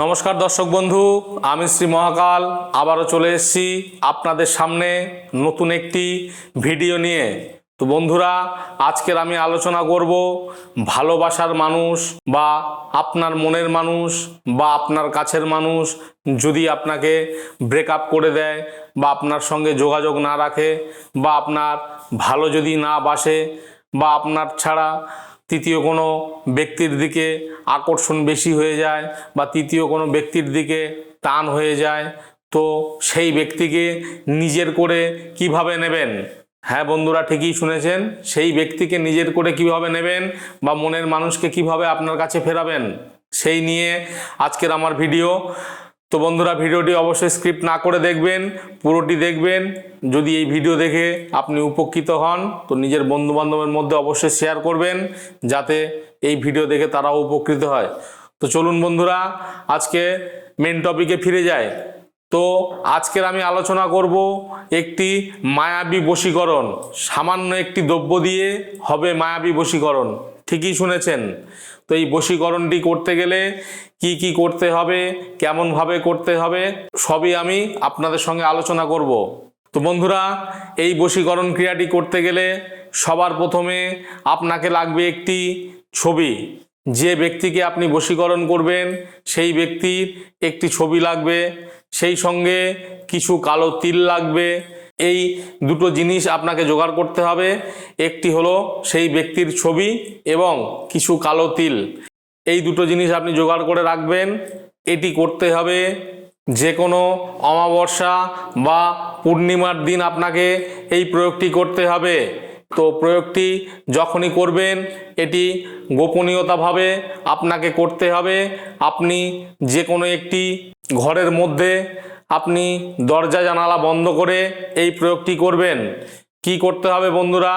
নমস্কার দর্শক বন্ধু, আমি শ্রী মহাকাল আবারও চলে এসেছি আপনাদের সামনে নতুন একটি ভিডিও নিয়ে। তো বন্ধুরা, আজকের আমি আলোচনা করব ভালোবাসার মানুষ বা আপনার মনের মানুষ বা আপনার কাছের মানুষ যদি আপনাকে ব্রেকআপ করে দেয় বা আপনার সঙ্গে যোগাযোগ না রাখে বা আপনার ভালো যদি না বাসে বা আপনার ছাড়া তৃতীয় কোনো ব্যক্তির দিকে আকর্ষণ বেশি হয়ে যায় বা তৃতীয় কোনো ব্যক্তির দিকে টান হয়ে যায়, তো সেই ব্যক্তিকে নিজের করে কিভাবে নেবেন। হ্যাঁ বন্ধুরা, ঠিকই শুনেছেন, সেই ব্যক্তিকে নিজের করে কিভাবে নেবেন বা মনের মানুষকে কিভাবে আপনার কাছে ফেরাবেন, সেই নিয়ে আজকের আমার ভিডিও। তো বন্ধুরা, ভিডিওটি অবশ্যই স্ক্রিপ্ট না করে দেখবেন, পুরোটি দেখবেন। যদি এই ভিডিও দেখে আপনি উপকৃত হন তো নিজের বন্ধুবান্ধবের মধ্যে অবশ্যই শেয়ার করবেন, যাতে এই ভিডিও দেখে তারাও উপকৃত হয়। তো চলুন বন্ধুরা, আজকে মেন টপিকে ফিরে যায়। তো আজকের আমি আলোচনা করব একটি মায়াবী বশীকরণ। সামান্য একটি দ্রব্য দিয়ে হবে মায়াবী বশীকরণ, ঠিকই শুনেছেন। তো এই বশীকরণটি করতে গেলে কি কি করতে হবে, কেমনভাবে করতে হবে, সবই আমি আপনাদের সঙ্গে আলোচনা করব। তো বন্ধুরা, এই বশীকরণ ক্রিয়াটি করতে গেলে সবার প্রথমে আপনাকে লাগবে একটি ছবি। যে ব্যক্তিকে আপনি বশীকরণ করবেন সেই ব্যক্তির একটি ছবি লাগবে, সেই সঙ্গে কিছু কালো তিল লাগবে। এই দুটো জিনিস আপনাকে জোগাড় করতে হবে। একটি হলো সেই ব্যক্তির ছবি এবং কিছু কালো তিল। এই দুটো জিনিস আপনি জোগাড় করে রাখবেন। এটি করতে হবে যে কোনো অমাবস্যা বা পূর্ণিমার দিন আপনাকে এই প্রয়োগটি করতে হবে। তো প্রয়োগটি যখনই করবেন এটি গোপনীয়তাভাবে আপনাকে করতে হবে। আপনি যে কোনো একটি ঘরের মধ্যে আপনি দরজা জানালা বন্ধ করে এই প্রয়োগটি করবেন। কি করতে হবে বন্ধুরা,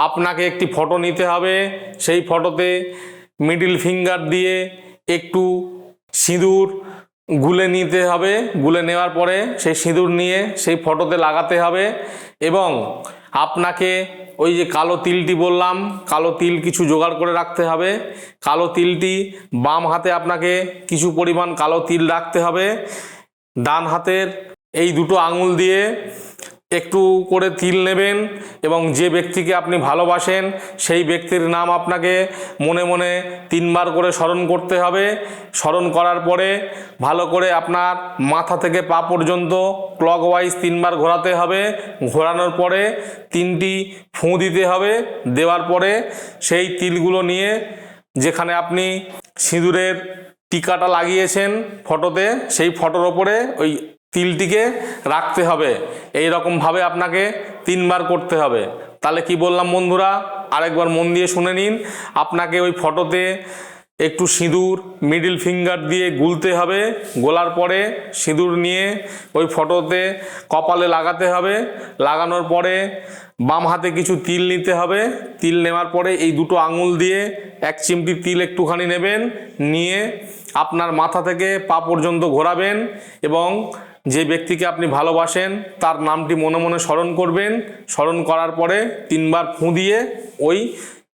আপনাকে একটি ফটো নিতে হবে। সেই ফটোতে মিডল ফিঙ্গার দিয়ে একটু সিঁদুর গুলে নিতে হবে। গুলে নেওয়ার পরে সেই সিঁদুর নিয়ে সেই ফটোতে লাগাতে হবে এবং আপনাকে ওই যে কালো তিলটি বললাম, কালো তিল কিছু জোগাড় করে রাখতে হবে। কালো তিলটি বাম হাতে আপনাকে কিছু পরিমাণ কালো তিল রাখতে হবে। ডান হাতের এই দুটো আঙুল দিয়ে একটু করে তিল নেবেন এবং যে ব্যক্তিকে আপনি ভালোবাসেন সেই ব্যক্তির নাম আপনাকে মনে মনে 3 বার করে স্মরণ করতে হবে। স্মরণ করার পরে ভালো করে আপনার মাথা থেকে পা পর্যন্ত ক্লকওয়াইজ 3 বার ঘোরাতে হবে। ঘোরানোর পরে 3টি ফুঁ দিতে হবে। দেওয়ার পরে সেই তিলগুলো নিয়ে যেখানে আপনি সিঁদুরের টিকাটা লাগিয়েছেন ফটোতে, সেই ফটোর ওপরে ওই তিলটিকে রাখতে হবে। এই রকমভাবে আপনাকে 3 বার করতে হবে। তাহলে কি বললাম বন্ধুরা, আরেকবার মন দিয়ে শুনে নিন। আপনাকে ওই ফটোতে একটু সিঁদুর মিডল ফিঙ্গার দিয়ে গুলতে হবে। গোলার পরে সিঁদুর নিয়ে ওই ফটোতে কপালে লাগাতে হবে। লাগানোর পরে বাম হাতে কিছু তিল নিতে হবে। তিল নেওয়ার পরে এই দুটো আঙুল দিয়ে 1 চিমটি তিল একটুখানি নেবেন, নিয়ে আপনার মাথা থেকে পা পর্যন্ত ঘোরাবেন এবং যে ব্যক্তিকে আপনি ভালোবাসেন তার নামটি মনে মনে স্মরণ করবেন। স্মরণ করার পরে 3 বার ফুঁ দিয়ে ওই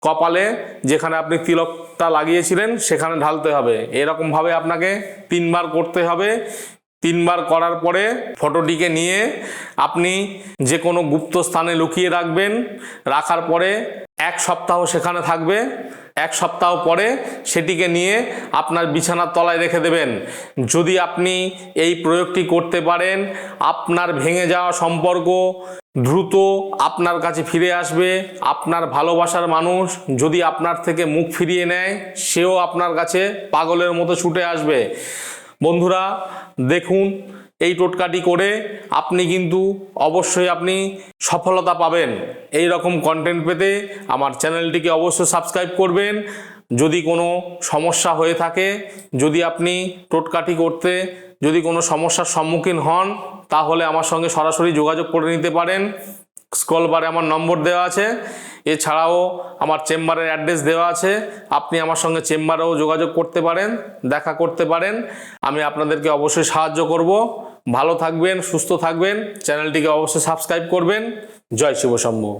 কপালে যেখানে আপনি তিলকটা লাগিয়েছিলেন সেখানে ঢালতে হবে। এরকমভাবে আপনাকে 3 বার করতে হবে। 3 বার করার পরে ফটোটিকে নিয়ে আপনি যে কোনো গুপ্ত স্থানে লুকিয়ে রাখবেন। রাখার পরে 1 সপ্তাহ সেখানে থাকবে। 1 সপ্তাহ পরে সেটিকে নিয়ে আপনার বিছানার তলায় রেখে দেবেন। যদি আপনি এই প্রয়োগটি করতে পারেন, আপনার ভেঙে যাওয়া সম্পর্ক দ্রুত আপনার কাছে ফিরে আসবে। আপনার ভালোবাসার মানুষ যদি আপনার থেকে মুখ ফিরিয়ে নেয়, সেও আপনার কাছে পাগলের মতো ছুটে আসবে। বন্ধুরা দেখুন, এই টোটকাটি করে আপনি কিন্তু অবশ্যই আপনি সফলতা পাবেন। এই রকম কন্টেন্ট পেতে আমার চ্যানেলটিকে অবশ্যই সাবস্ক্রাইব করবেন। যদি কোনো সমস্যা হয়ে থাকে, যদি আপনি টোটকাটি করতে যদি কোনো সমস্যার সম্মুখীন হন, তাহলে আমার সঙ্গে সরাসরি যোগাযোগ করে নিতে পারেন। স্ক্রল বারে আমার নম্বর দেওয়া আছে। এছাড়াও আমার চেম্বারের অ্যাড্রেস দেওয়া আছে। আপনি আমার সঙ্গে চেম্বারেও যোগাযোগ করতে পারেন, দেখা করতে পারেন। আমি আপনাদেরকে অবশ্যই সাহায্য করব। ভালো থাকবেন, সুস্থ থাকবেন। চ্যানেলটিকে অবশ্যই সাবস্ক্রাইব করবেন। জয় শিব শম্ভু।